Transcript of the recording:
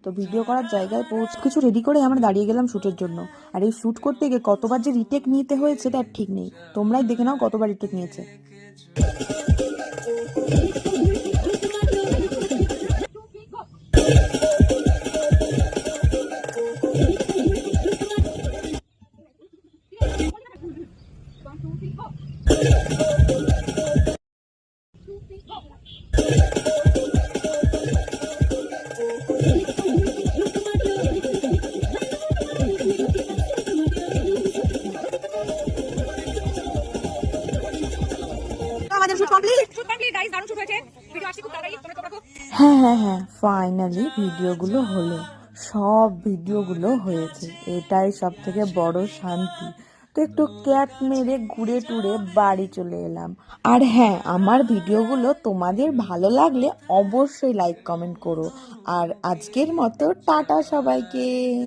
তো ভিডিও করার জায়গায় কিছু রেডি করে আমরা দাঁড়িয়ে গেলাম শ্যুটের জন্য। আর এই শ্যুট করতে গিয়ে কতবার যে রিটেক নিতে হয়েছে তার ঠিক নেই, তোমরাই দেখে নাও কতবার রিটেক নিয়েছে। হ্যাঁ হ্যাঁ হ্যাঁ, ফাইনালি ভিডিওগুলো হলো, সব ভিডিওগুলো হয়েছে, এটাই সব থেকে বড় শান্তি। তো একটু ক্যাট মেরে ঘুরে টুরে বাড়ি চলে এলাম। আর হ্যাঁ, আমার ভিডিওগুলো তোমাদের ভালো লাগলে অবশ্যই লাইক কমেন্ট করো। আর আজকের মতো টাটা সবাইকে।